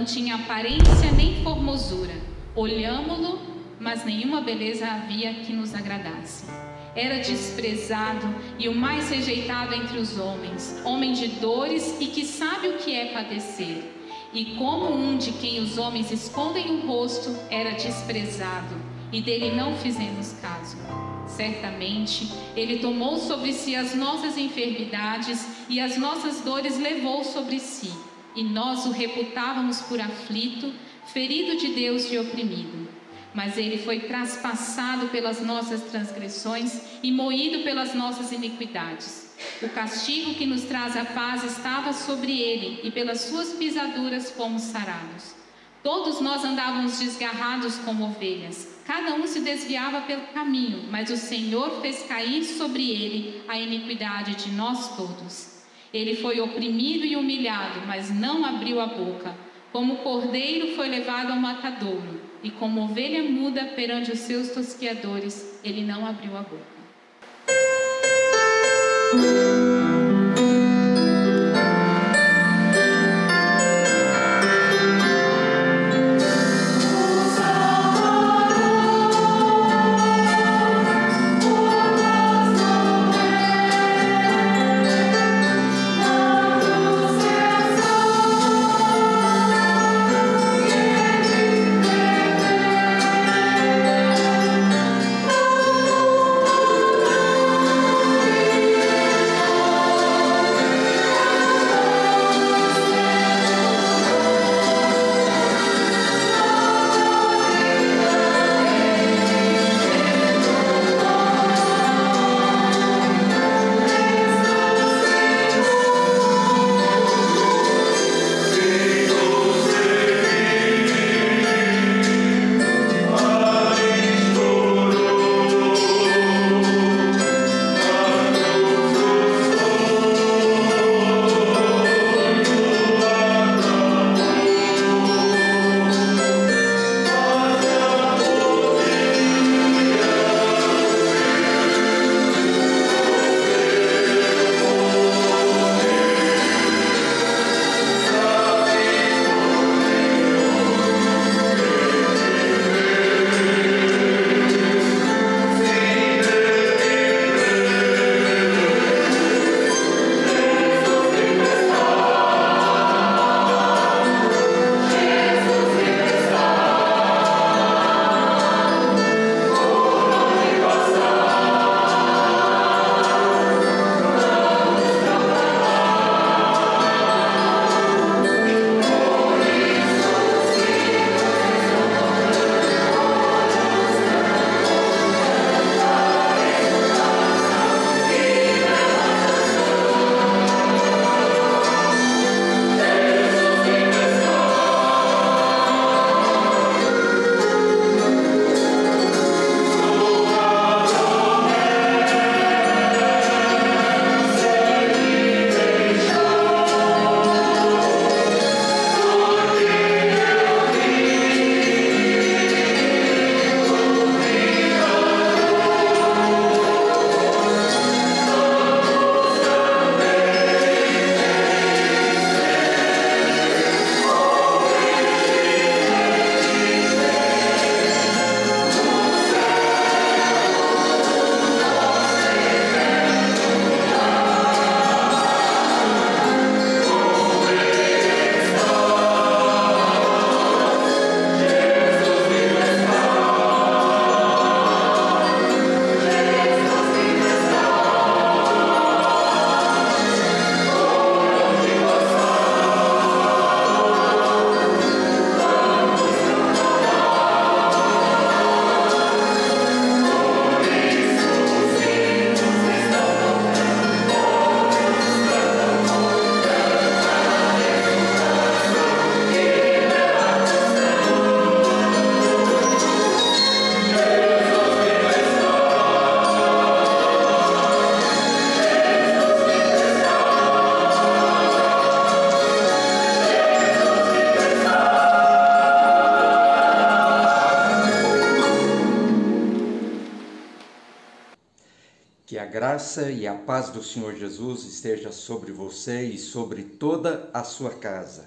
não tinha aparência nem formosura. Olhámo-lo, mas nenhuma beleza havia que nos agradasse. Era desprezado e o mais rejeitado entre os homens, homem de dores e que sabe o que é padecer. E como um de quem os homens escondem o rosto, era desprezado, e dele não fizemos caso. Certamente, ele tomou sobre si as nossas enfermidades e as nossas dores levou sobre si. E nós o reputávamos por aflito, ferido de Deus e oprimido. Mas ele foi traspassado pelas nossas transgressões e moído pelas nossas iniquidades. O castigo que nos traz a paz estava sobre ele, e pelas suas pisaduras fomos sarados. Todos nós andávamos desgarrados como ovelhas, cada um se desviava pelo caminho, mas o Senhor fez cair sobre ele a iniquidade de nós todos. Ele foi oprimido e humilhado, mas não abriu a boca. Como cordeiro foi levado ao matadouro, e como ovelha muda perante os seus tosquiadores, ele não abriu a boca. Que a graça e a paz do Senhor Jesus esteja sobre você e sobre toda a sua casa.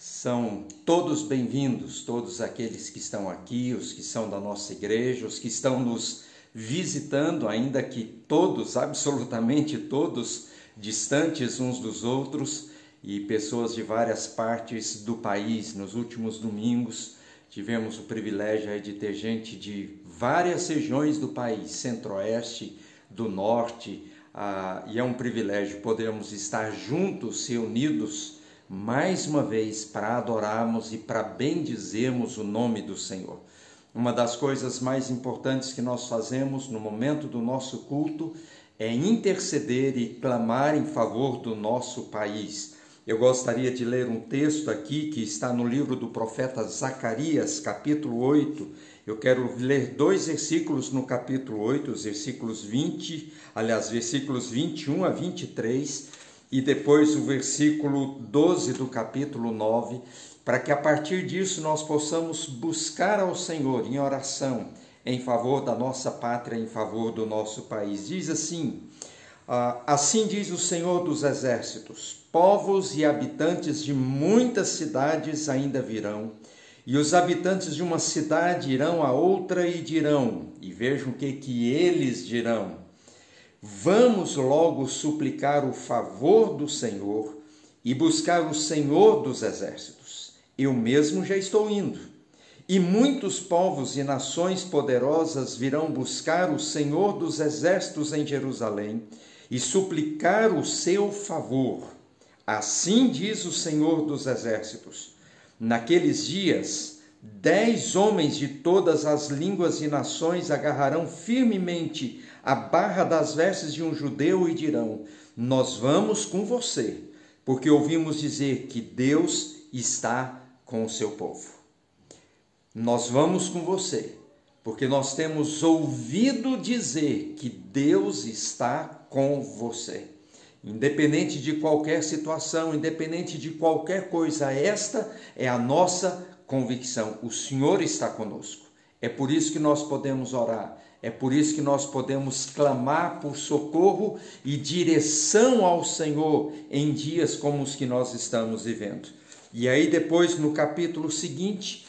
São todos bem-vindos, todos aqueles que estão aqui, os que são da nossa igreja, os que estão nos visitando, ainda que todos, absolutamente todos, distantes uns dos outros, e pessoas de várias partes do país. Nos últimos domingos tivemos o privilégio de ter gente de várias regiões do país, centro-oeste, do norte, e é um privilégio podermos estar juntos, reunidos, mais uma vez para adorarmos e para bendizermos o nome do Senhor. Uma das coisas mais importantes que nós fazemos no momento do nosso culto é interceder e clamar em favor do nosso país. Eu gostaria de ler um texto aqui que está no livro do profeta Zacarias, capítulo 8. Eu quero ler 2 versículos no capítulo 8, os versículos 21 a 23, e depois o versículo 12 do capítulo 9, para que a partir disso nós possamos buscar ao Senhor em oração, em favor da nossa pátria, em favor do nosso país. Diz assim: assim diz o Senhor dos Exércitos: povos e habitantes de muitas cidades ainda virão, e os habitantes de uma cidade irão a outra e dirão, e vejam o que eles dirão: vamos logo suplicar o favor do Senhor e buscar o Senhor dos Exércitos. Eu mesmo já estou indo. E muitos povos e nações poderosas virão buscar o Senhor dos Exércitos em Jerusalém e suplicar o seu favor. Assim diz o Senhor dos Exércitos: naqueles dias, 10 homens de todas as línguas e nações agarrarão firmemente a barra das vestes de um judeu e dirão: nós vamos com você, porque ouvimos dizer que Deus está com o seu povo. Nós vamos com você, porque nós temos ouvido dizer que Deus está com você. Independente de qualquer situação, independente de qualquer coisa, esta é a nossa convicção. O Senhor está conosco. É por isso que nós podemos orar. É por isso que nós podemos clamar por socorro e direção ao Senhor em dias como os que nós estamos vivendo. E aí depois, no capítulo seguinte,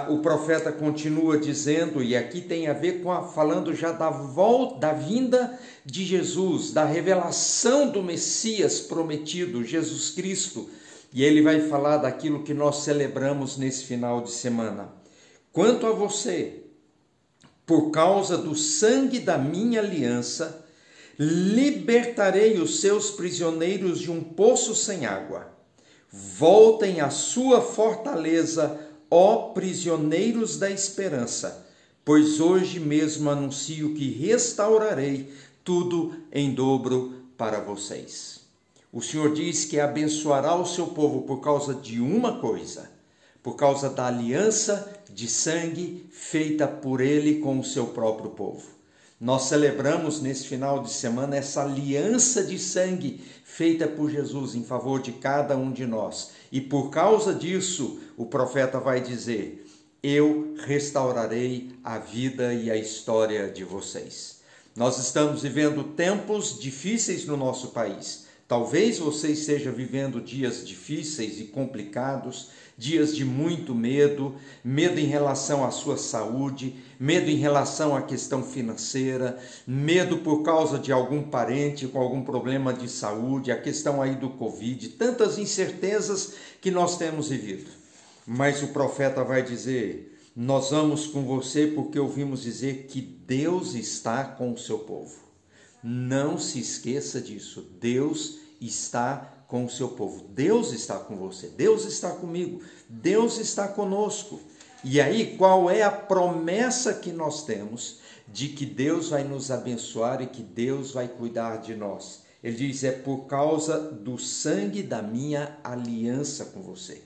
o profeta continua dizendo, e aqui tem a ver falando já da vinda de Jesus, da revelação do Messias prometido, Jesus Cristo. E ele vai falar daquilo que nós celebramos nesse final de semana. Quanto a você, por causa do sangue da minha aliança, libertarei os seus prisioneiros de um poço sem água. Voltem à sua fortaleza, ó prisioneiros da esperança, pois hoje mesmo anuncio que restaurarei tudo em dobro para vocês. O Senhor diz que abençoará o seu povo por causa de uma coisa, por causa da aliança de sangue feita por ele com o seu próprio povo. Nós celebramos nesse final de semana essa aliança de sangue feita por Jesus em favor de cada um de nós. E por causa disso, o profeta vai dizer: eu restaurarei a vida e a história de vocês. Nós estamos vivendo tempos difíceis no nosso país. Talvez você esteja vivendo dias difíceis e complicados, dias de muito medo, medo em relação à sua saúde, medo em relação à questão financeira, medo por causa de algum parente com algum problema de saúde, a questão aí do Covid, tantas incertezas que nós temos vivido. Mas o profeta vai dizer: nós vamos com você porque ouvimos dizer que Deus está com o seu povo. Não se esqueça disso. Deus está com o seu povo. Deus está com você. Deus está comigo. Deus está conosco. E aí, qual é a promessa que nós temos de que Deus vai nos abençoar e que Deus vai cuidar de nós? Ele diz: é por causa do sangue da minha aliança com você.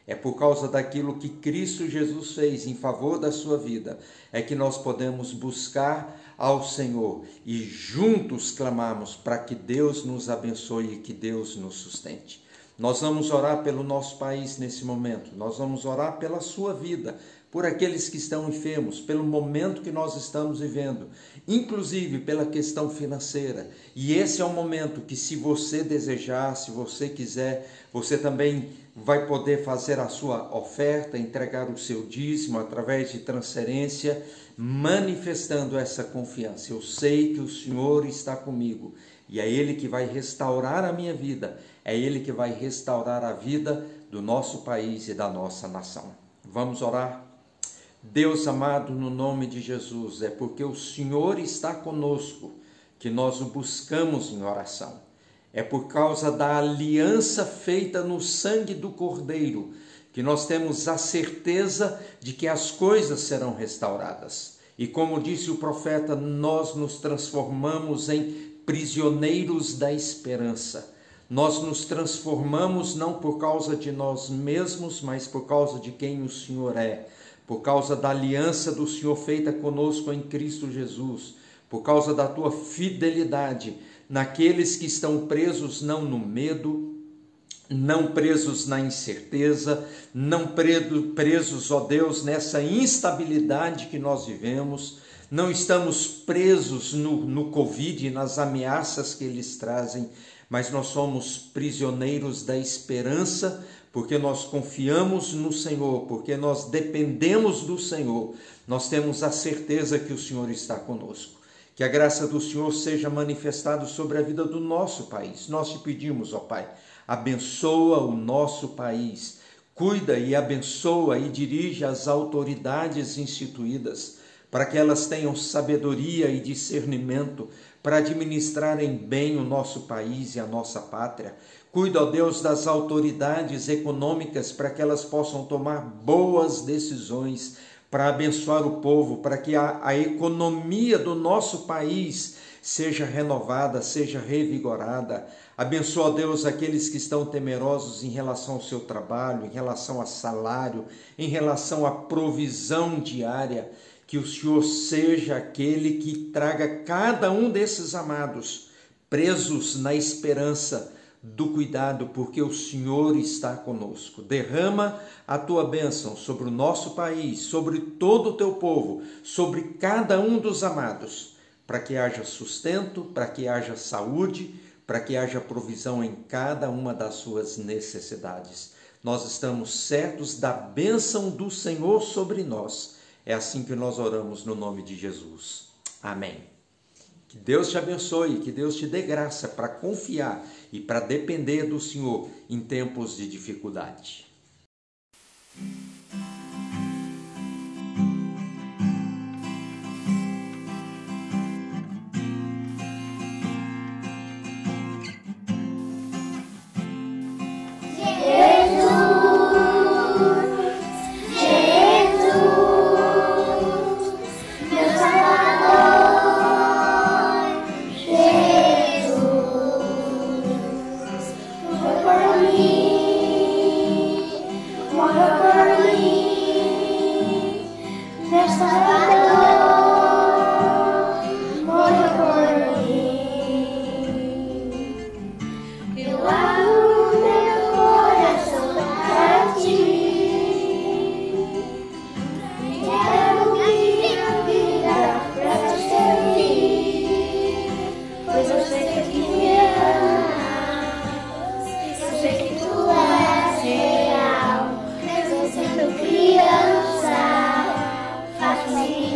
É por causa daquilo que Cristo Jesus fez em favor da sua vida, é que nós podemos buscar ao Senhor e juntos clamarmos para que Deus nos abençoe e que Deus nos sustente. Nós vamos orar pelo nosso país nesse momento, nós vamos orar pela sua vida, por aqueles que estão enfermos, pelo momento que nós estamos vivendo, inclusive pela questão financeira. E esse é o momento que, se você desejar, se você quiser, você também vai poder fazer a sua oferta, entregar o seu dízimo através de transferência, manifestando essa confiança. Eu sei que o Senhor está comigo e é Ele que vai restaurar a minha vida, é Ele que vai restaurar a vida do nosso país e da nossa nação. Vamos orar? Deus amado, no nome de Jesus, é porque o Senhor está conosco que nós o buscamos em oração. É por causa da aliança feita no sangue do Cordeiro que nós temos a certeza de que as coisas serão restauradas. E como disse o profeta, nós nos transformamos em prisioneiros da esperança. Nós nos transformamos não por causa de nós mesmos, mas por causa de quem o Senhor é, por causa da aliança do Senhor feita conosco em Cristo Jesus, por causa da tua fidelidade naqueles que estão presos não no medo, não presos na incerteza, não presos, ó Deus, nessa instabilidade que nós vivemos, não estamos presos no Covid e nas ameaças que eles trazem, mas nós somos prisioneiros da esperança, porque nós confiamos no Senhor, porque nós dependemos do Senhor, nós temos a certeza que o Senhor está conosco. Que a graça do Senhor seja manifestada sobre a vida do nosso país. Nós te pedimos, ó Pai, abençoa o nosso país, cuida e abençoa e dirige as autoridades instituídas, para que elas tenham sabedoria e discernimento para administrarem bem o nosso país e a nossa pátria. Cuida, ó Deus, das autoridades econômicas para que elas possam tomar boas decisões, para abençoar o povo, para que a economia do nosso país seja renovada, seja revigorada. Abençoa, Deus, aqueles que estão temerosos em relação ao seu trabalho, em relação a salário, em relação à provisão diária. Que o Senhor seja aquele que traga cada um desses amados presos na esperança do cuidado, porque o Senhor está conosco. Derrama a tua bênção sobre o nosso país, sobre todo o teu povo, sobre cada um dos amados, para que haja sustento, para que haja saúde, para que haja provisão em cada uma das suas necessidades. Nós estamos certos da bênção do Senhor sobre nós. É assim que nós oramos no nome de Jesus. Amém. Que Deus te abençoe, que Deus te dê graça para confiar e para depender do Senhor em tempos de dificuldade. Criança, faz-me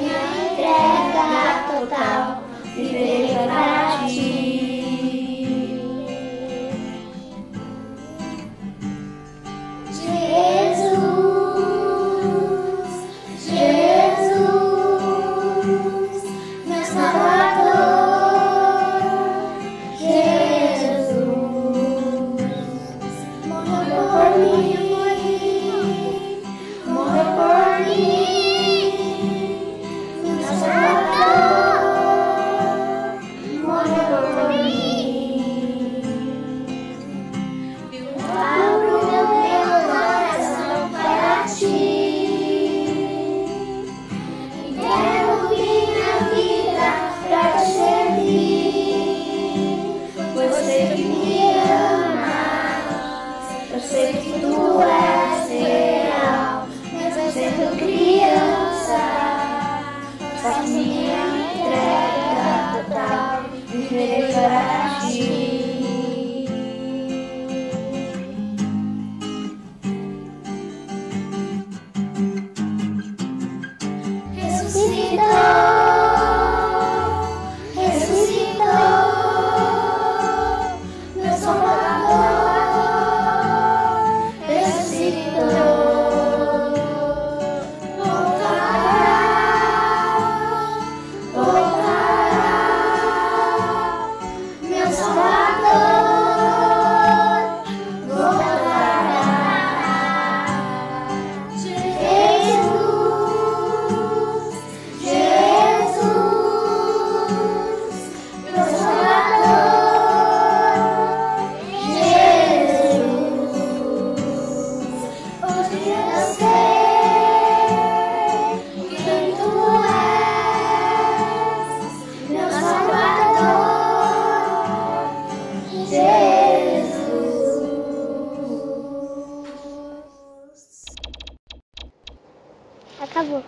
Acabou.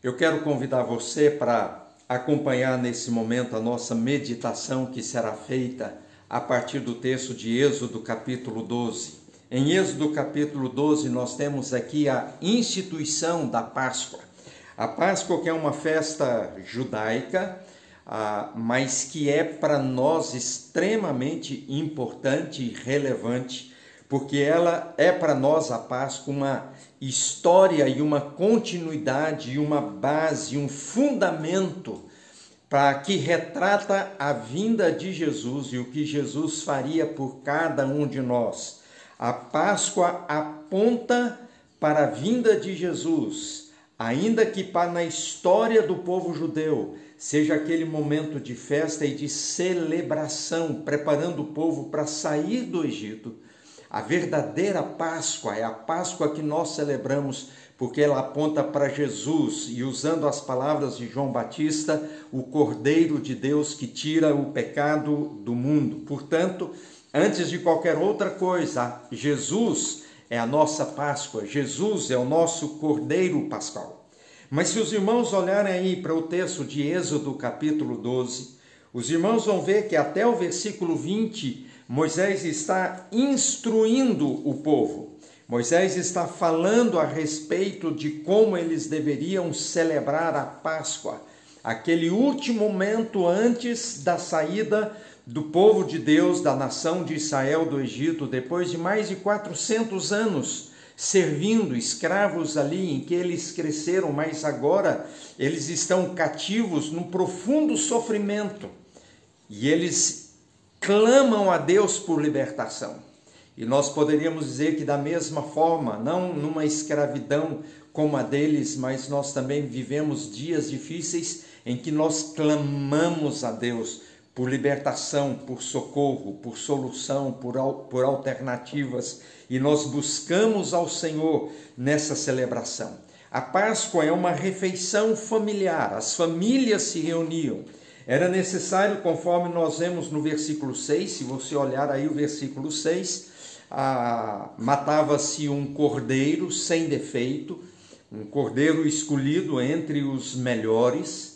Eu quero convidar você para acompanhar nesse momento a nossa meditação que será feita a partir do texto de Êxodo capítulo 12. Em Êxodo capítulo 12 nós temos aqui a instituição da Páscoa. A Páscoa que é uma festa judaica, mas que é para nós extremamente importante e relevante, porque ela é para nós, a Páscoa, uma história e uma continuidade, e uma base, um fundamento para que retrata a vinda de Jesus e o que Jesus faria por cada um de nós. A Páscoa aponta para a vinda de Jesus, ainda que na história do povo judeu seja aquele momento de festa e de celebração, preparando o povo para sair do Egito. A verdadeira Páscoa é a Páscoa que nós celebramos, porque ela aponta para Jesus e, usando as palavras de João Batista, o Cordeiro de Deus que tira o pecado do mundo. Portanto, antes de qualquer outra coisa, Jesus é a nossa Páscoa, Jesus é o nosso Cordeiro Pascal. Mas se os irmãos olharem aí para o texto de Êxodo capítulo 12, os irmãos vão ver que até o versículo 20, Moisés está instruindo o povo. Moisés está falando a respeito de como eles deveriam celebrar a Páscoa, aquele último momento antes da saída do povo de Deus, da nação de Israel do Egito, depois de mais de 400 anos servindo, escravos ali, em que eles cresceram, mas agora eles estão cativos num profundo sofrimento e eles clamam a Deus por libertação. E nós poderíamos dizer que da mesma forma, não numa escravidão como a deles, mas nós também vivemos dias difíceis em que nós clamamos a Deus por libertação, por socorro, por solução, por alternativas, e nós buscamos ao Senhor nessa celebração. A Páscoa é uma refeição familiar, as famílias se reuniam. Era necessário, conforme nós vemos no versículo 6, se você olhar aí o versículo 6, matava-se um cordeiro sem defeito, um cordeiro escolhido entre os melhores,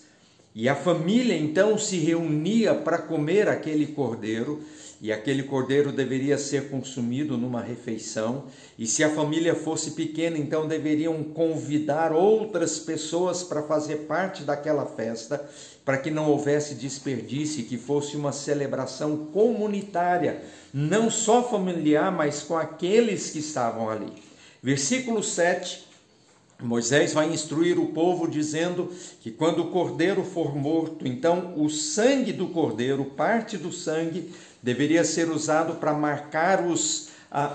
e a família então se reunia para comer aquele cordeiro, e aquele cordeiro deveria ser consumido numa refeição, e se a família fosse pequena, então deveriam convidar outras pessoas para fazer parte daquela festa, para que não houvesse desperdício, que fosse uma celebração comunitária, não só familiar, mas com aqueles que estavam ali. Versículo 7, Moisés vai instruir o povo dizendo que quando o cordeiro for morto, então o sangue do cordeiro, parte do sangue, deveria ser usado para marcar os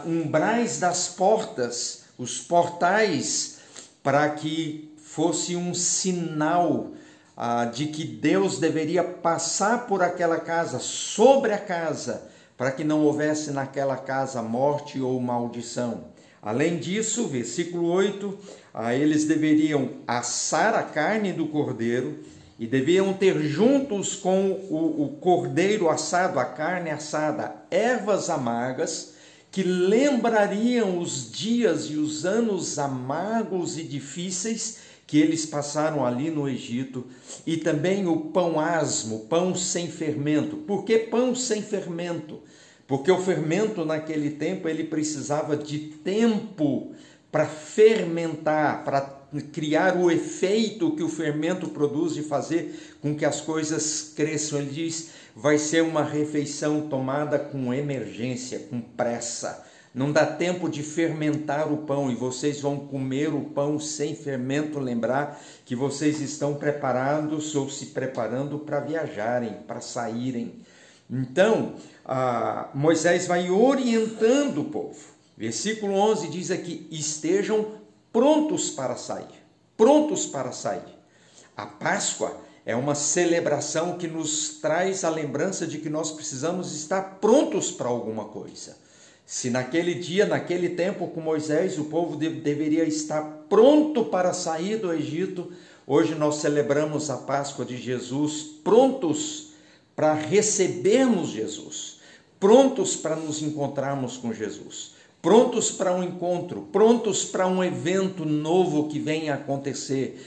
umbrais das portas, os portais, para que fosse um sinal de que Deus deveria passar por aquela casa, sobre a casa, para que não houvesse naquela casa morte ou maldição. Além disso, versículo 8, eles deveriam assar a carne do cordeiro e deviam ter juntos com o cordeiro assado, a carne assada, ervas amargas, que lembrariam os dias e os anos amargos e difíceis que eles passaram ali no Egito, e também o pão asmo, pão sem fermento. Por que pão sem fermento? Porque o fermento naquele tempo ele precisava de tempo para fermentar, para criar o efeito que o fermento produz de fazer com que as coisas cresçam. Ele diz, vai ser uma refeição tomada com emergência, com pressa. Não dá tempo de fermentar o pão e vocês vão comer o pão sem fermento. Lembrar que vocês estão preparados ou se preparando para viajarem, para saírem. Então, Moisés vai orientando o povo. Versículo 11 diz aqui, estejam prontos para sair. Prontos para sair. A Páscoa É uma celebração que nos traz a lembrança de que nós precisamos estar prontos para alguma coisa. Se naquele dia, naquele tempo com Moisés, o povo deveria estar pronto para sair do Egito, hoje nós celebramos a Páscoa de Jesus, prontos para recebermos Jesus, prontos para nos encontrarmos com Jesus, prontos para um encontro, prontos para um evento novo que venha a acontecer.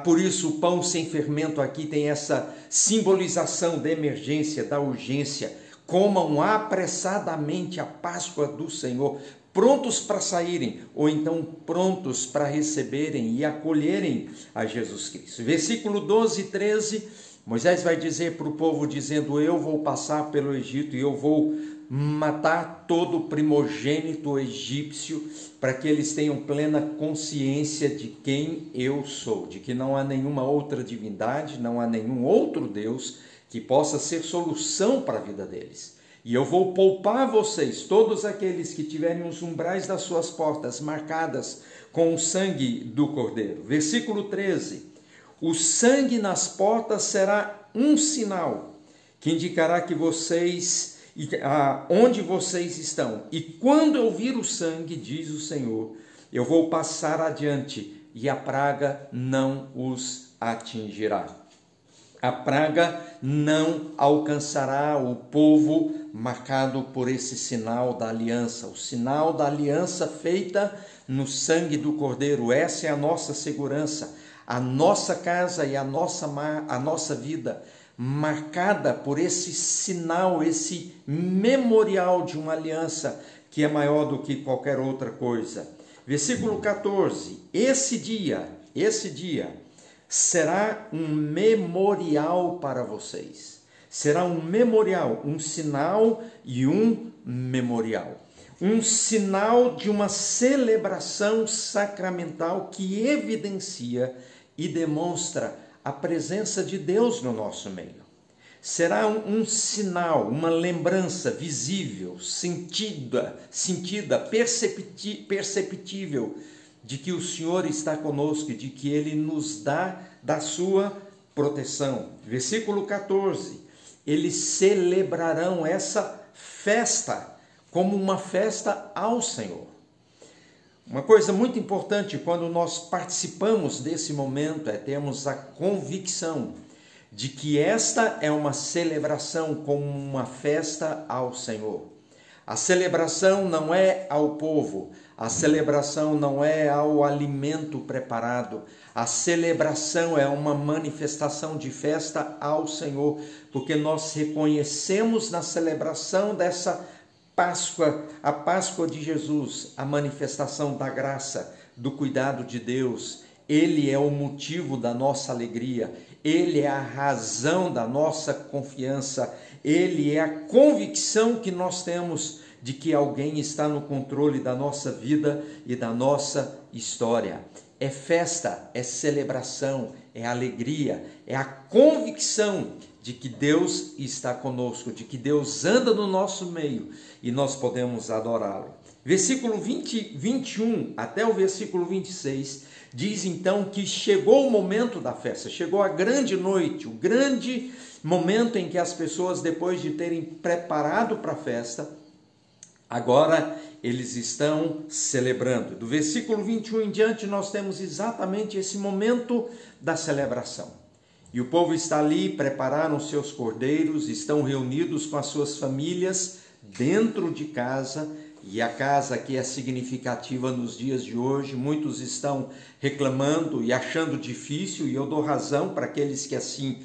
Por isso o pão sem fermento aqui tem essa simbolização da emergência, da urgência. Comam apressadamente a Páscoa do Senhor, prontos para saírem, ou então prontos para receberem e acolherem a Jesus Cristo. Versículo 12 e 13, Moisés vai dizer para o povo, dizendo: eu vou passar pelo Egito e eu vou matar todo o primogênito egípcio, para que eles tenham plena consciência de quem eu sou, de que não há nenhuma outra divindade, não há nenhum outro Deus que possa ser solução para a vida deles. E eu vou poupar vocês, todos aqueles que tiverem os umbrais das suas portas marcadas com o sangue do Cordeiro. Versículo 13. O sangue nas portas será um sinal que indicará que vocês, onde vocês estão. E quando eu vir o sangue, diz o Senhor, eu vou passar adiante e a praga não os atingirá. A praga não alcançará o povo marcado por esse sinal da aliança, o sinal da aliança feita no sangue do Cordeiro. Essa é a nossa segurança, a nossa casa e a nossa vida, marcada por esse sinal, esse memorial de uma aliança que é maior do que qualquer outra coisa. Versículo 14, esse dia será um memorial para vocês. Será um memorial, um sinal e um memorial. Um sinal de uma celebração sacramental que evidencia e demonstra a presença de Deus no nosso meio. Será um sinal, uma lembrança visível, sentida, perceptível, de que o Senhor está conosco e de que Ele nos dá da sua proteção. Versículo 14, eles celebrarão essa festa como uma festa ao Senhor. Uma coisa muito importante quando nós participamos desse momento é termos a convicção de que esta é uma celebração como uma festa ao Senhor. A celebração não é ao povo, a celebração não é ao alimento preparado, a celebração é uma manifestação de festa ao Senhor, porque nós reconhecemos na celebração dessa Páscoa, a Páscoa de Jesus, a manifestação da graça, do cuidado de Deus. Ele é o motivo da nossa alegria, Ele é a razão da nossa confiança, Ele é a convicção que nós temos de que alguém está no controle da nossa vida e da nossa história. É festa, é celebração, é alegria, é a convicção de que Deus está conosco, de que Deus anda no nosso meio e nós podemos adorá-lo. Versículo 21 até o versículo 26 diz então que chegou o momento da festa, chegou a grande noite, o grande momento em que as pessoas, depois de terem preparado para a festa, agora eles estão celebrando. Do versículo 21 em diante nós temos exatamente esse momento da celebração. E o povo está ali, prepararam seus cordeiros, estão reunidos com as suas famílias dentro de casa, e a casa aqui é significativa nos dias de hoje. Muitos estão reclamando e achando difícil, e eu dou razão para aqueles que assim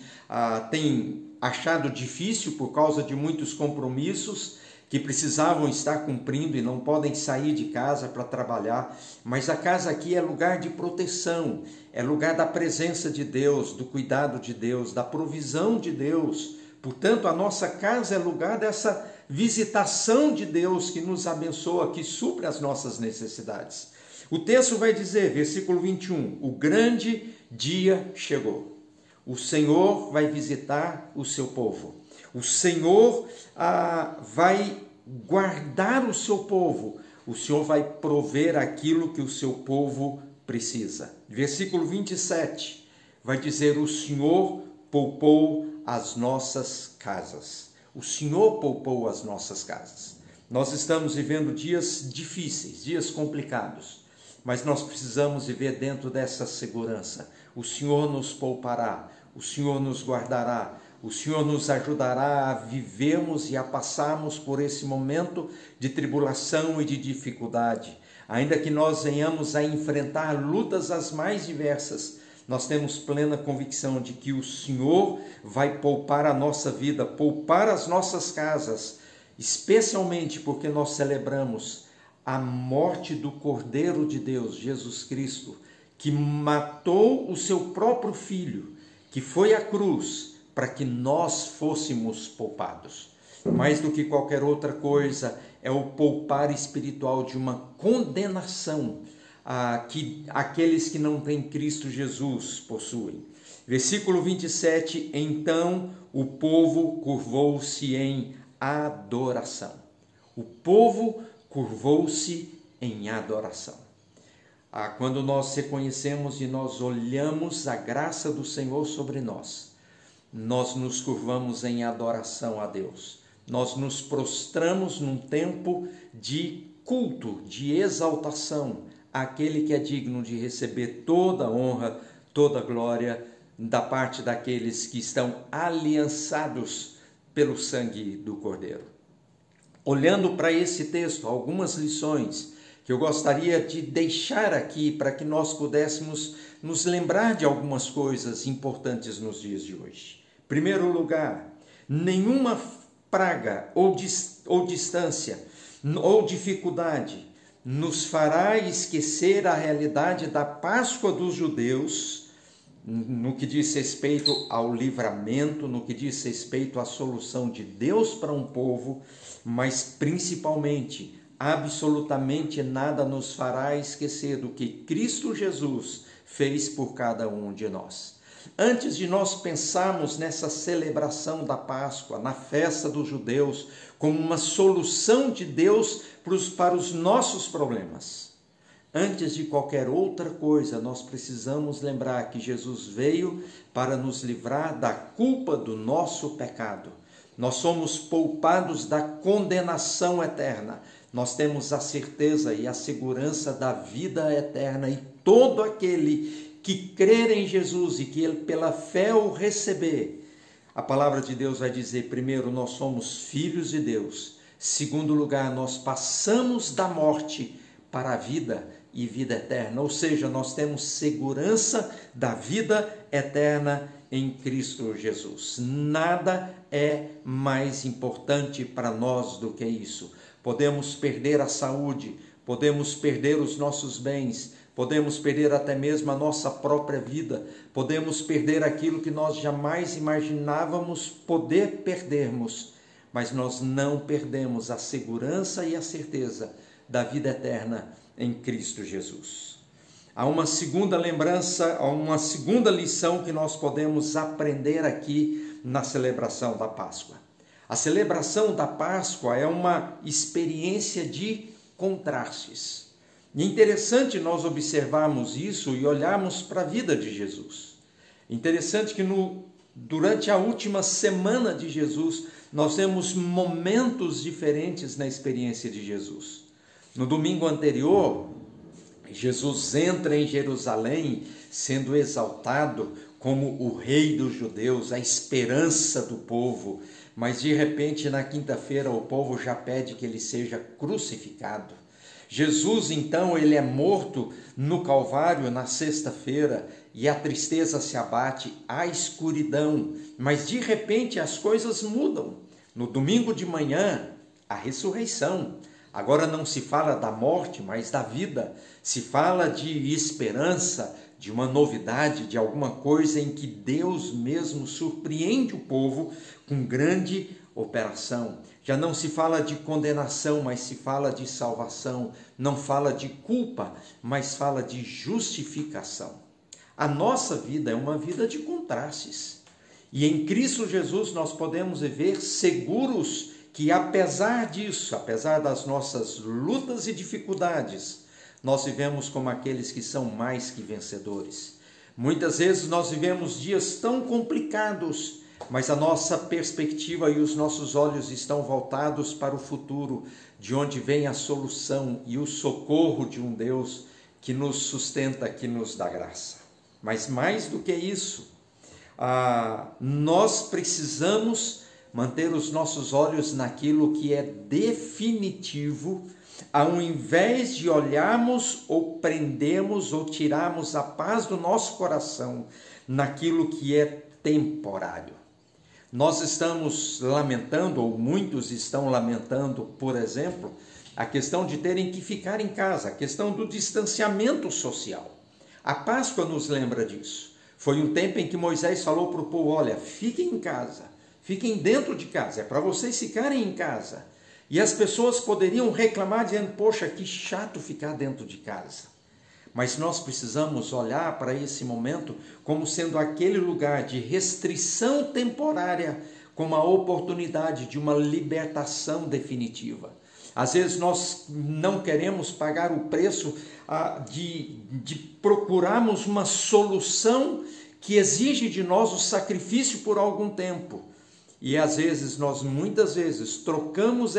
têm achado difícil por causa de muitos compromissos que precisavam estar cumprindo e não podem sair de casa para trabalhar, mas a casa aqui é lugar de proteção, é lugar da presença de Deus, do cuidado de Deus, da provisão de Deus. Portanto, a nossa casa é lugar dessa visitação de Deus que nos abençoa, que supre as nossas necessidades. O texto vai dizer, versículo 21, o grande dia chegou. O Senhor vai visitar o seu povo. O Senhor vai guardar o seu povo. O Senhor vai prover aquilo que o seu povo precisa. Versículo 27 vai dizer, o Senhor poupou as nossas casas. O Senhor poupou as nossas casas. Nós estamos vivendo dias difíceis, dias complicados, mas nós precisamos viver dentro dessa segurança. O Senhor nos poupará, o Senhor nos guardará, o Senhor nos ajudará a vivermos e a passarmos por esse momento de tribulação e de dificuldade. Ainda que nós venhamos a enfrentar lutas as mais diversas, nós temos plena convicção de que o Senhor vai poupar a nossa vida, poupar as nossas casas, especialmente porque nós celebramos a morte do Cordeiro de Deus, Jesus Cristo, que matou o seu próprio Filho, que foi à cruz para que nós fôssemos poupados. Mais do que qualquer outra coisa, é o poupar espiritual de uma condenação que aqueles que não têm Cristo Jesus possuem. Versículo 27, então o povo curvou-se em adoração. O povo curvou-se em adoração. Quando nós reconhecemos e nós olhamos a graça do Senhor sobre nós, nós nos curvamos em adoração a Deus. Nós nos prostramos num tempo de culto, de exaltação, àquele que é digno de receber toda a honra, toda a glória da parte daqueles que estão aliançados pelo sangue do Cordeiro. Olhando para esse texto, algumas lições que eu gostaria de deixar aqui para que nós pudéssemos nos lembrar de algumas coisas importantes nos dias de hoje. Em primeiro lugar, nenhuma praga ou distância ou dificuldade nos fará esquecer a realidade da Páscoa dos judeus, no que diz respeito ao livramento, no que diz respeito à solução de Deus para um povo, mas principalmente, absolutamente nada nos fará esquecer do que Cristo Jesus fez por cada um de nós. Antes de nós pensarmos nessa celebração da Páscoa, na festa dos judeus, como uma solução de Deus para os nossos problemas, antes de qualquer outra coisa, nós precisamos lembrar que Jesus veio para nos livrar da culpa do nosso pecado. Nós somos poupados da condenação eterna. Nós temos a certeza e a segurança da vida eterna, e todo aquele que crer em Jesus e que ele pela fé o receber, a palavra de Deus vai dizer, primeiro, nós somos filhos de Deus. Segundo lugar, nós passamos da morte para a vida e vida eterna. Ou seja, nós temos segurança da vida eterna em Cristo Jesus. Nada é mais importante para nós do que isso. Podemos perder a saúde, podemos perder os nossos bens, podemos perder até mesmo a nossa própria vida, podemos perder aquilo que nós jamais imaginávamos poder perdermos, mas nós não perdemos a segurança e a certeza da vida eterna em Cristo Jesus. Há uma segunda lembrança, há uma segunda lição que nós podemos aprender aqui na celebração da Páscoa. A celebração da Páscoa é uma experiência de contrastes. E é interessante nós observarmos isso e olharmos para a vida de Jesus. Interessante que durante a última semana de Jesus, nós temos momentos diferentes na experiência de Jesus. No domingo anterior, Jesus entra em Jerusalém sendo exaltado como o rei dos judeus, a esperança do povo. Mas de repente, na quinta-feira, o povo já pede que ele seja crucificado. Jesus, então, ele é morto no Calvário na sexta-feira e a tristeza se abate, a escuridão. Mas de repente as coisas mudam. No domingo de manhã, a ressurreição. Agora não se fala da morte, mas da vida. Se fala de esperança, de uma novidade, de alguma coisa em que Deus mesmo surpreende o povo com grande operação. Já não se fala de condenação, mas se fala de salvação. Não fala de culpa, mas fala de justificação. A nossa vida é uma vida de contrastes. E em Cristo Jesus nós podemos viver seguros que apesar disso, apesar das nossas lutas e dificuldades, nós vivemos como aqueles que são mais que vencedores. Muitas vezes nós vivemos dias tão complicados, mas a nossa perspectiva e os nossos olhos estão voltados para o futuro, de onde vem a solução e o socorro de um Deus que nos sustenta, que nos dá graça. Mas mais do que isso, nós precisamos manter os nossos olhos naquilo que é definitivo, ao invés de olharmos ou prendermos ou tirarmos a paz do nosso coração naquilo que é temporário. Nós estamos lamentando, ou muitos estão lamentando, por exemplo, a questão de terem que ficar em casa, a questão do distanciamento social. A Páscoa nos lembra disso. Foi um tempo em que Moisés falou para o povo, olha, fiquem em casa, fiquem dentro de casa, é para vocês ficarem em casa. E as pessoas poderiam reclamar dizendo, poxa, que chato ficar dentro de casa. Mas nós precisamos olhar para esse momento como sendo aquele lugar de restrição temporária, como a oportunidade de uma libertação definitiva. Às vezes nós não queremos pagar o preço de procurarmos uma solução que exige de nós o sacrifício por algum tempo. E às vezes muitas vezes, trocamos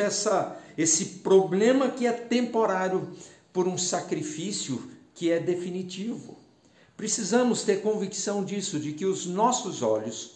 esse problema que é temporário por um sacrifício que é definitivo. Precisamos ter convicção disso, de que os nossos olhos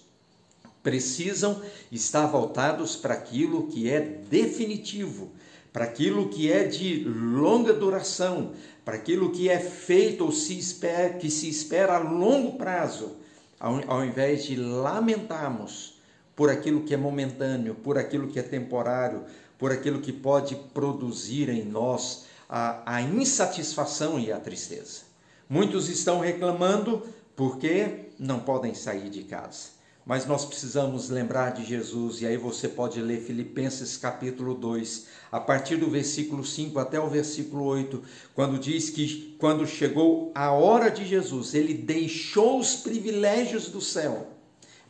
precisam estar voltados para aquilo que é definitivo, para aquilo que é de longa duração, para aquilo que é feito ou que se espera a longo prazo, ao invés de lamentarmos por aquilo que é momentâneo, por aquilo que é temporário, por aquilo que pode produzir em nós a insatisfação e a tristeza. Muitos estão reclamando porque não podem sair de casa. Mas nós precisamos lembrar de Jesus, e aí você pode ler Filipenses capítulo 2, a partir do versículo 5 até o versículo 8, quando diz que quando chegou a hora de Jesus, ele deixou os privilégios do céu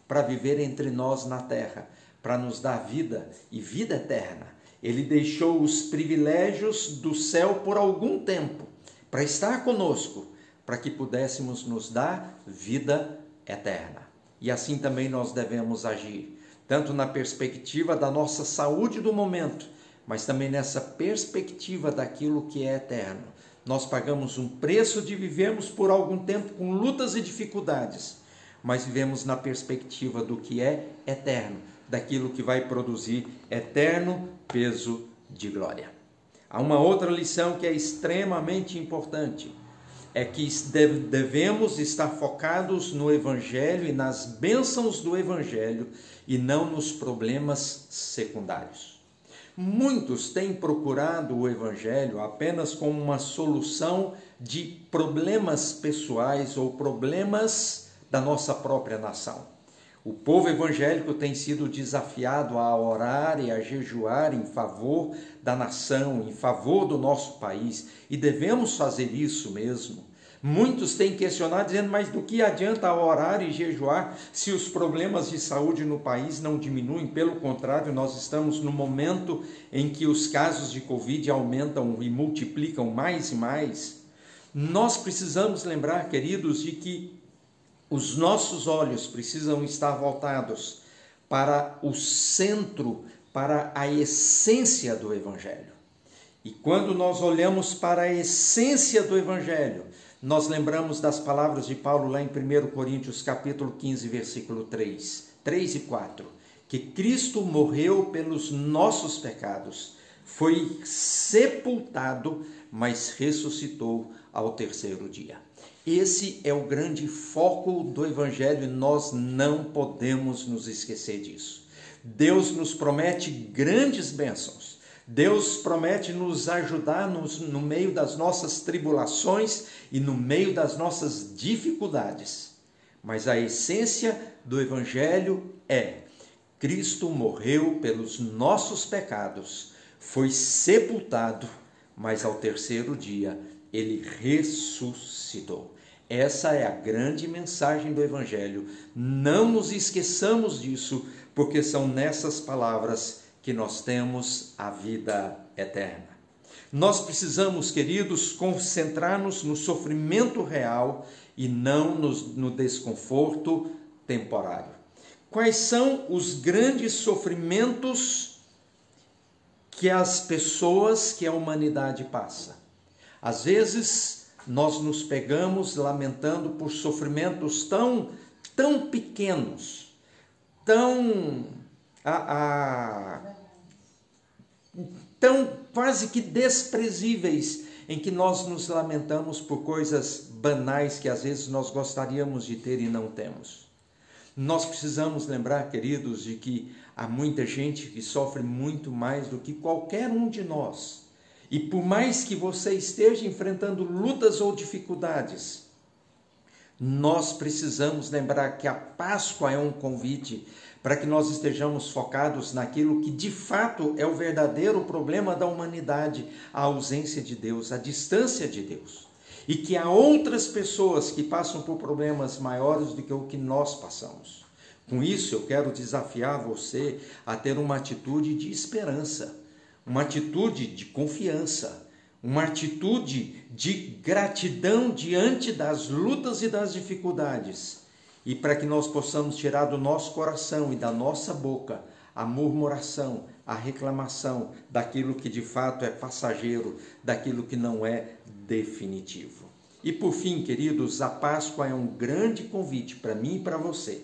para viver entre nós na terra, para nos dar vida e vida eterna. Ele deixou os privilégios do céu por algum tempo, para estar conosco, para que pudéssemos nos dar vida eterna. E assim também nós devemos agir, tanto na perspectiva da nossa saúde do momento, mas também nessa perspectiva daquilo que é eterno. Nós pagamos um preço de vivermos por algum tempo com lutas e dificuldades, mas vivemos na perspectiva do que é eterno, daquilo que vai produzir eterno peso de glória. Há uma outra lição que é extremamente importante, é que devemos estar focados no Evangelho e nas bênçãos do Evangelho e não nos problemas secundários. Muitos têm procurado o Evangelho apenas como uma solução de problemas pessoais ou problemas da nossa própria nação. O povo evangélico tem sido desafiado a orar e a jejuar em favor da nação, em favor do nosso país, e devemos fazer isso mesmo. Muitos têm questionado, dizendo, mas do que adianta orar e jejuar se os problemas de saúde no país não diminuem? Pelo contrário, nós estamos no momento em que os casos de Covid aumentam e multiplicam mais e mais. Nós precisamos lembrar, queridos, de que os nossos olhos precisam estar voltados para o centro, para a essência do Evangelho. E quando nós olhamos para a essência do Evangelho, nós lembramos das palavras de Paulo lá em 1 Coríntios capítulo 15, versículo 3 e 4, que Cristo morreu pelos nossos pecados, foi sepultado, mas ressuscitou ao terceiro dia. Esse é o grande foco do Evangelho e nós não podemos nos esquecer disso. Deus nos promete grandes bênçãos. Deus promete nos ajudar no meio das nossas tribulações e no meio das nossas dificuldades. Mas a essência do Evangelho é: Cristo morreu pelos nossos pecados, foi sepultado, mas ao terceiro dia ele ressuscitou. Essa é a grande mensagem do Evangelho. Não nos esqueçamos disso, porque são nessas palavras que nós temos a vida eterna. Nós precisamos, queridos, concentrar-nos no sofrimento real e não no desconforto temporário. Quais são os grandes sofrimentos que as pessoas, que a humanidade passa? Às vezes, nós nos pegamos lamentando por sofrimentos tão pequenos, tão quase que desprezíveis, em que nós nos lamentamos por coisas banais que às vezes nós gostaríamos de ter e não temos. Nós precisamos lembrar, queridos, de que há muita gente que sofre muito mais do que qualquer um de nós. E por mais que você esteja enfrentando lutas ou dificuldades, nós precisamos lembrar que a Páscoa é um convite para que nós estejamos focados naquilo que de fato é o verdadeiro problema da humanidade, a ausência de Deus, a distância de Deus. E que há outras pessoas que passam por problemas maiores do que o que nós passamos. Com isso, eu quero desafiar você a ter uma atitude de esperança, uma atitude de confiança, uma atitude de gratidão diante das lutas e das dificuldades. E para que nós possamos tirar do nosso coração e da nossa boca a murmuração, a reclamação daquilo que de fato é passageiro, daquilo que não é definitivo. E por fim, queridos, a Páscoa é um grande convite para mim e para você,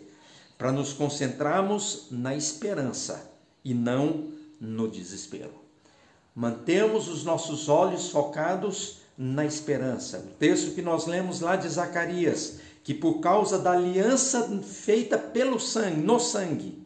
para nos concentrarmos na esperança e não no desespero. Mantemos os nossos olhos focados na esperança. O texto que nós lemos lá de Zacarias, que por causa da aliança feita pelo sangue, no sangue,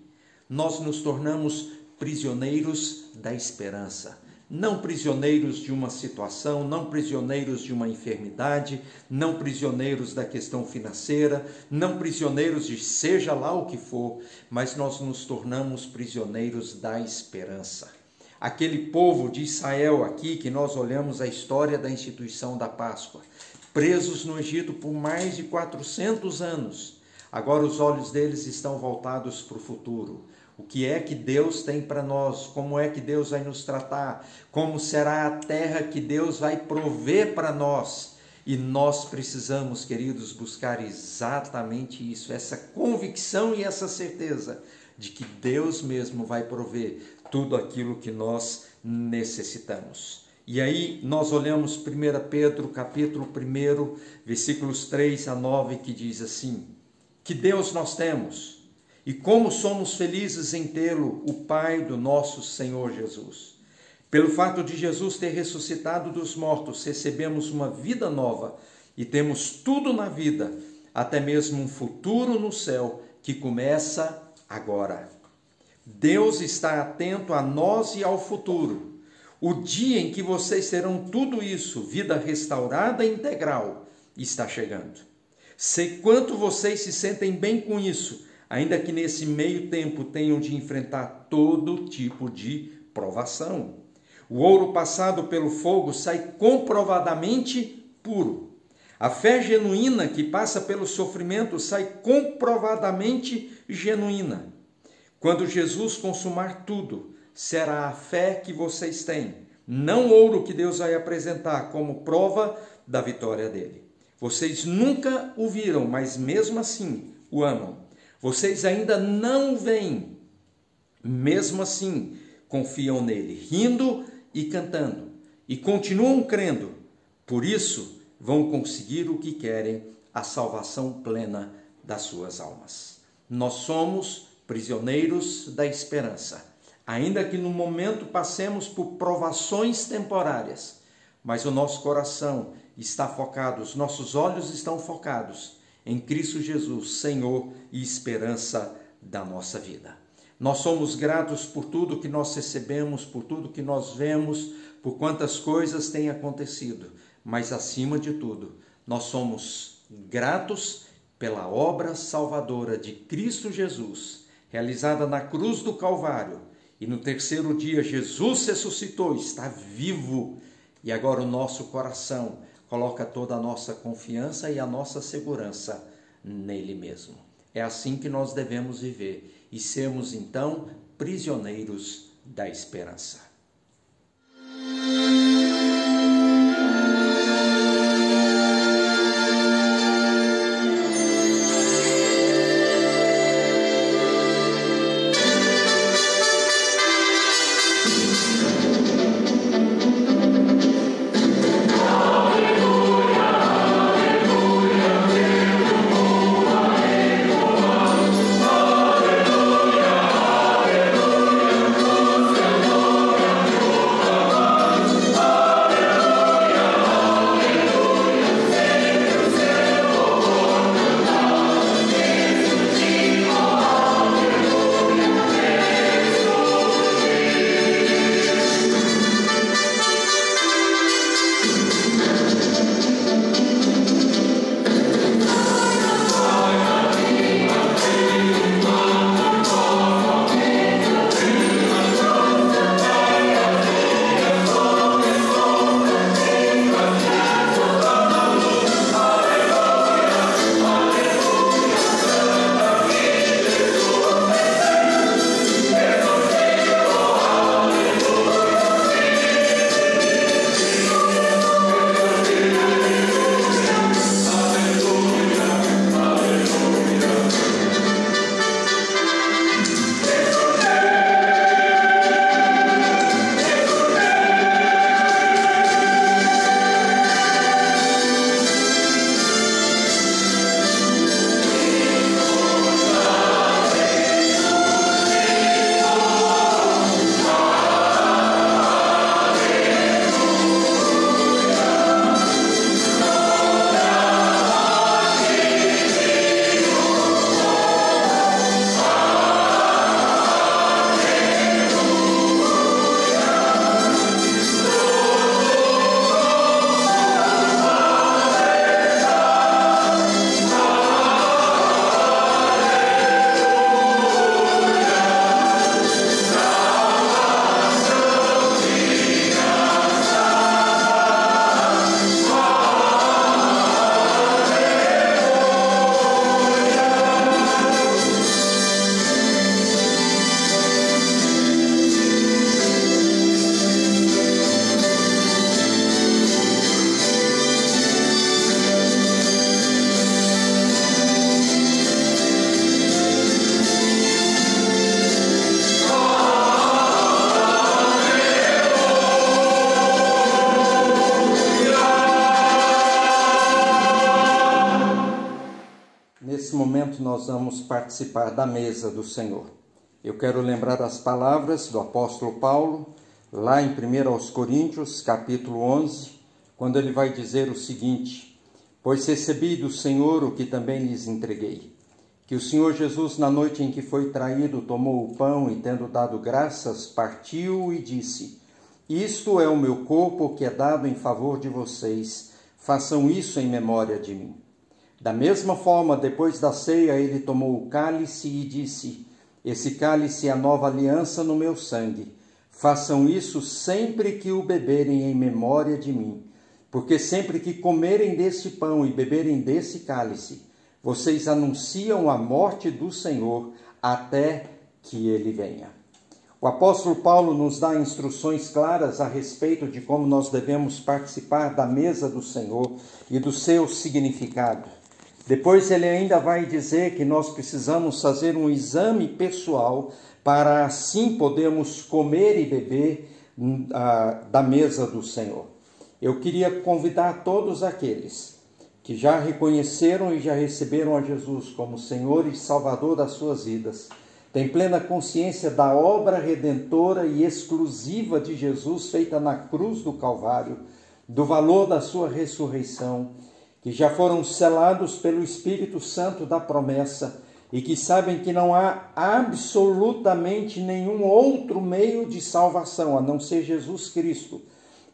nós nos tornamos prisioneiros da esperança. Não prisioneiros de uma situação, não prisioneiros de uma enfermidade, não prisioneiros da questão financeira, não prisioneiros de seja lá o que for, mas nós nos tornamos prisioneiros da esperança. Aquele povo de Israel aqui, que nós olhamos a história da instituição da Páscoa, presos no Egito por mais de 400 anos, agora os olhos deles estão voltados para o futuro. O que é que Deus tem para nós? Como é que Deus vai nos tratar? Como será a terra que Deus vai prover para nós? E nós precisamos, queridos, buscar exatamente isso, essa convicção e essa certeza de que Deus mesmo vai prover tudo aquilo que nós necessitamos. E aí nós olhamos 1 Pedro, capítulo 1, versículos 3 a 9, que diz assim: que Deus nós temos, e como somos felizes em tê-lo, o Pai do nosso Senhor Jesus. Pelo fato de Jesus ter ressuscitado dos mortos, recebemos uma vida nova e temos tudo na vida, até mesmo um futuro no céu que começa agora. Deus está atento a nós e ao futuro. O dia em que vocês terão tudo isso, vida restaurada e integral, está chegando. Sei quanto vocês se sentem bem com isso, ainda que nesse meio tempo tenham de enfrentar todo tipo de provação. O ouro passado pelo fogo sai comprovadamente puro. A fé genuína que passa pelo sofrimento sai comprovadamente genuína. Quando Jesus consumar tudo, será a fé que vocês têm, não o ouro que Deus vai apresentar como prova da vitória dele. Vocês nunca o viram, mas mesmo assim o amam. Vocês ainda não o veem, mesmo assim confiam nele, rindo e cantando, e continuam crendo. Por isso vão conseguir o que querem, a salvação plena das suas almas. Nós somos prisioneiros da esperança, ainda que no momento passemos por provações temporárias, mas o nosso coração está focado, os nossos olhos estão focados em Cristo Jesus, Senhor e esperança da nossa vida. Nós somos gratos por tudo que nós recebemos, por tudo que nós vemos, por quantas coisas têm acontecido, mas acima de tudo, nós somos gratos pela obra salvadora de Cristo Jesus, realizada na cruz do Calvário, e no terceiro dia Jesus ressuscitou, está vivo, e agora o nosso coração coloca toda a nossa confiança e a nossa segurança nele mesmo. É assim que nós devemos viver e sermos então prisioneiros da esperança. momento nós vamos participar da mesa do Senhor. Eu quero lembrar as palavras do apóstolo Paulo, lá em 1 Coríntios, capítulo 11, quando ele vai dizer o seguinte: pois recebi do Senhor o que também lhes entreguei, que o Senhor Jesus, na noite em que foi traído, tomou o pão e, tendo dado graças, partiu e disse: isto é o meu corpo que é dado em favor de vocês, façam isso em memória de mim. Da mesma forma, depois da ceia, ele tomou o cálice e disse: esse cálice é a nova aliança no meu sangue. Façam isso sempre que o beberem em memória de mim. Porque sempre que comerem desse pão e beberem desse cálice, vocês anunciam a morte do Senhor até que ele venha. O apóstolo Paulo nos dá instruções claras a respeito de como nós devemos participar da mesa do Senhor e do seu significado. Depois ele ainda vai dizer que nós precisamos fazer um exame pessoal para assim podermos comer e beber da mesa do Senhor. Eu queria convidar todos aqueles que já reconheceram e já receberam a Jesus como Senhor e Salvador das suas vidas, têm plena consciência da obra redentora e exclusiva de Jesus feita na cruz do Calvário, do valor da sua ressurreição, que já foram selados pelo Espírito Santo da promessa e que sabem que não há absolutamente nenhum outro meio de salvação a não ser Jesus Cristo,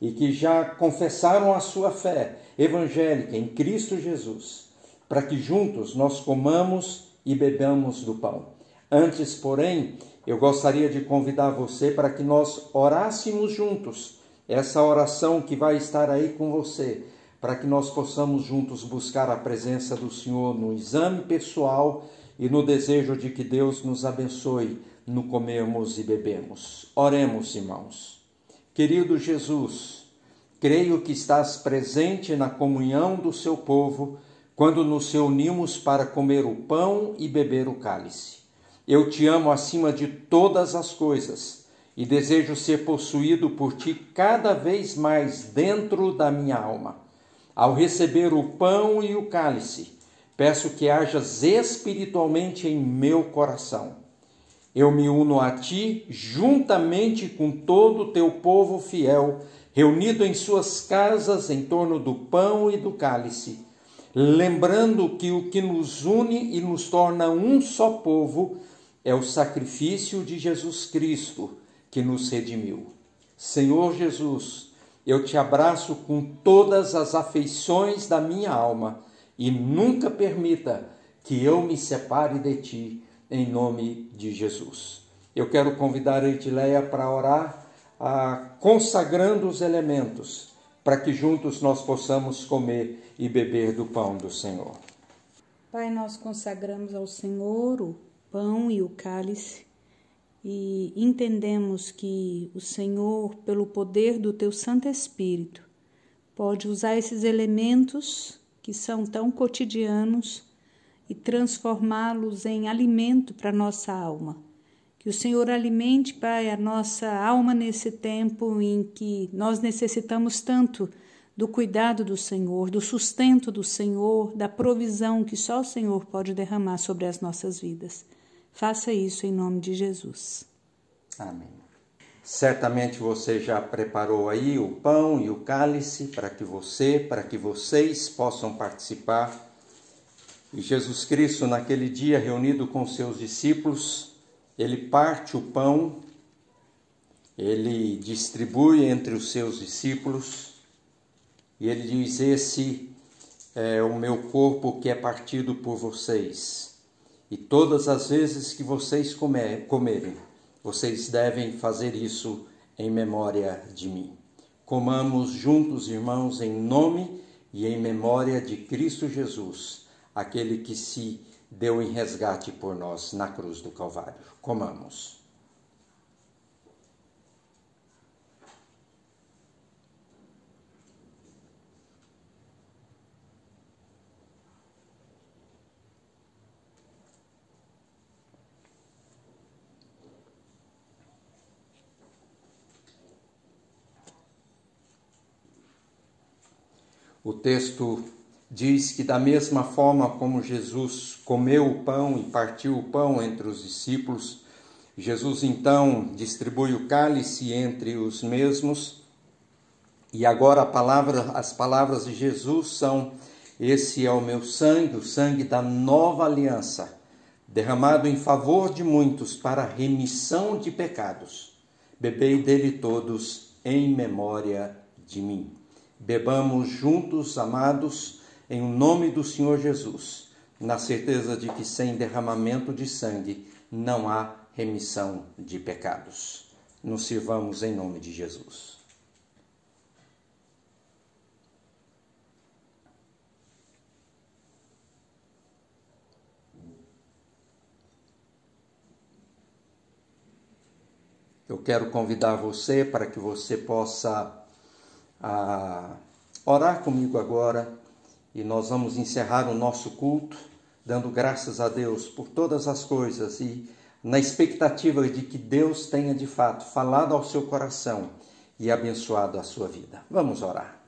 e que já confessaram a sua fé evangélica em Cristo Jesus, para que juntos nós comamos e bebamos do pão. Antes, porém, eu gostaria de convidar você para que nós orássemos juntos essa oração que vai estar aí com você, para que nós possamos juntos buscar a presença do Senhor no exame pessoal e no desejo de que Deus nos abençoe no comermos e bebermos. Oremos, irmãos. Querido Jesus, creio que estás presente na comunhão do seu povo quando nos reunimos para comer o pão e beber o cálice. Eu te amo acima de todas as coisas e desejo ser possuído por ti cada vez mais dentro da minha alma. Ao receber o pão e o cálice, peço que hajas espiritualmente em meu coração. Eu me uno a ti juntamente com todo o teu povo fiel, reunido em suas casas em torno do pão e do cálice, lembrando que o que nos une e nos torna um só povo é o sacrifício de Jesus Cristo que nos redimiu. Senhor Jesus, eu te abraço com todas as afeições da minha alma e nunca permita que eu me separe de ti, em nome de Jesus. Eu quero convidar a Edileia para orar, consagrando os elementos, para que juntos nós possamos comer e beber do pão do Senhor. Pai, nós consagramos ao Senhor o pão e o cálice, e entendemos que o Senhor, pelo poder do teu Santo Espírito, pode usar esses elementos que são tão cotidianos e transformá-los em alimento para a nossa alma. Que o Senhor alimente, Pai, a nossa alma nesse tempo em que nós necessitamos tanto do cuidado do Senhor, do sustento do Senhor, da provisão que só o Senhor pode derramar sobre as nossas vidas. Faça isso em nome de Jesus. Amém. Certamente você já preparou aí o pão e o cálice para que vocês possam participar. E Jesus Cristo, naquele dia, reunido com seus discípulos, ele parte o pão, ele distribui entre os seus discípulos e ele diz: esse é o meu corpo que é partido por vocês. E todas as vezes que vocês comerem, vocês devem fazer isso em memória de mim. Comamos juntos, irmãos, em nome e em memória de Cristo Jesus, aquele que se deu em resgate por nós na cruz do Calvário. Comamos. O texto diz que da mesma forma como Jesus comeu o pão e partiu o pão entre os discípulos, Jesus então distribui o cálice entre os mesmos. E agora as palavras de Jesus são: esse é o meu sangue, o sangue da nova aliança, derramado em favor de muitos para a remissão de pecados. Bebei dele todos em memória de mim. Bebamos juntos, amados, em nome do Senhor Jesus, na certeza de que sem derramamento de sangue não há remissão de pecados. Nos sirvamos em nome de Jesus. Eu quero convidar você para que você possa orar comigo agora, e nós vamos encerrar o nosso culto dando graças a Deus por todas as coisas e na expectativa de que Deus tenha de fato falado ao seu coração e abençoado a sua vida. Vamos orar.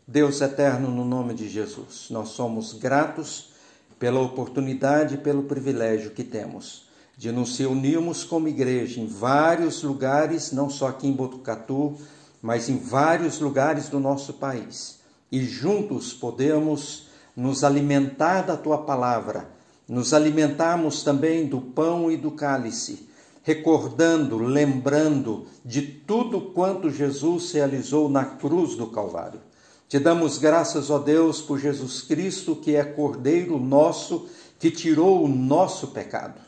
Deus eterno, no nome de Jesus, nós somos gratos pela oportunidade e pelo privilégio que temos de nos reunirmos como igreja em vários lugares, não só aqui em Botucatu, mas em vários lugares do nosso país. E juntos podemos nos alimentar da Tua palavra, nos alimentarmos também do pão e do cálice, recordando, lembrando de tudo quanto Jesus realizou na cruz do Calvário. Te damos graças, ó Deus, por Jesus Cristo, que é Cordeiro nosso, que tirou o nosso pecado.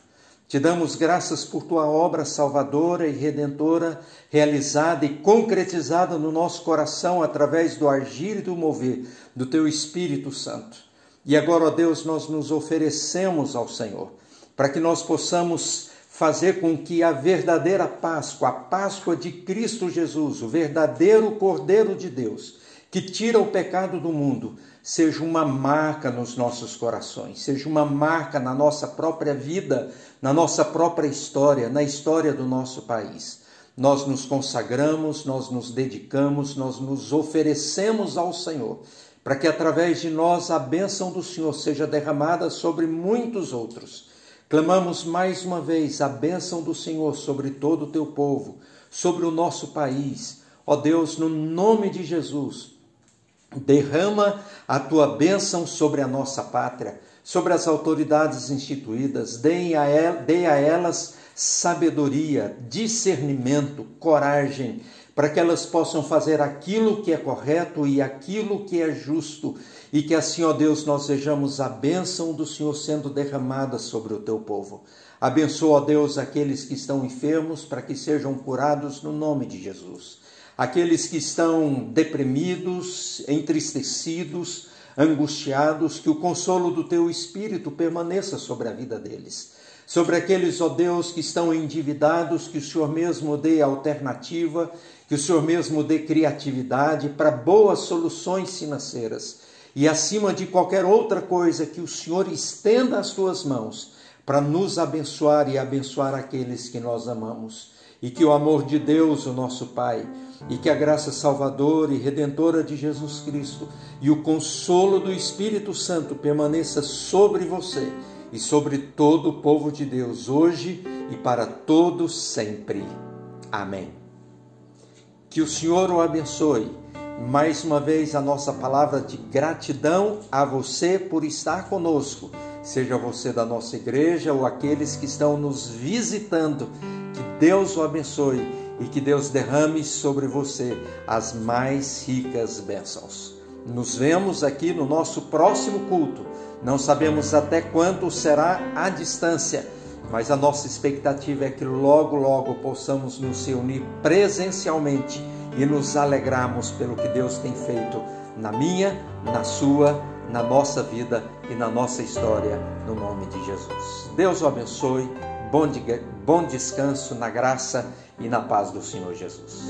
Te damos graças por Tua obra salvadora e redentora, realizada e concretizada no nosso coração através do agir e do mover do Teu Espírito Santo. E agora, ó Deus, nós nos oferecemos ao Senhor, para que nós possamos fazer com que a verdadeira Páscoa, a Páscoa de Cristo Jesus, o verdadeiro Cordeiro de Deus, que tira o pecado do mundo, seja uma marca nos nossos corações, seja uma marca na nossa própria vida, na nossa própria história, na história do nosso país. Nós nos consagramos, nós nos dedicamos, nós nos oferecemos ao Senhor, para que através de nós a bênção do Senhor seja derramada sobre muitos outros. Clamamos mais uma vez a bênção do Senhor sobre todo o Teu povo, sobre o nosso país. Ó Deus, no nome de Jesus, derrama a Tua bênção sobre a nossa pátria, sobre as autoridades instituídas, dê a elas sabedoria, discernimento, coragem, para que elas possam fazer aquilo que é correto e aquilo que é justo, e que assim, ó Deus, nós vejamos a bênção do Senhor sendo derramada sobre o Teu povo. Abençoa, ó Deus, aqueles que estão enfermos, para que sejam curados no nome de Jesus. Aqueles que estão deprimidos, entristecidos, angustiados, que o consolo do Teu Espírito permaneça sobre a vida deles. Sobre aqueles, ó Deus, que estão endividados, que o Senhor mesmo dê alternativa, que o Senhor mesmo dê criatividade para boas soluções financeiras. E acima de qualquer outra coisa, que o Senhor estenda as Tuas mãos para nos abençoar e abençoar aqueles que nós amamos. E que o amor de Deus, o nosso Pai, e que a graça salvadora e redentora de Jesus Cristo e o consolo do Espírito Santo permaneça sobre você e sobre todo o povo de Deus, hoje e para todo sempre. Amém. Que o Senhor o abençoe. Mais uma vez a nossa palavra de gratidão a você por estar conosco, seja você da nossa igreja ou aqueles que estão nos visitando. Que Deus o abençoe e que Deus derrame sobre você as mais ricas bênçãos. Nos vemos aqui no nosso próximo culto. Não sabemos até quando será a distância, mas a nossa expectativa é que logo, logo possamos nos reunir presencialmente e nos alegrarmos pelo que Deus tem feito na minha, na sua, na nossa vida e na nossa história, no nome de Jesus. Deus o abençoe, bom descanso na graça e na paz do Senhor Jesus.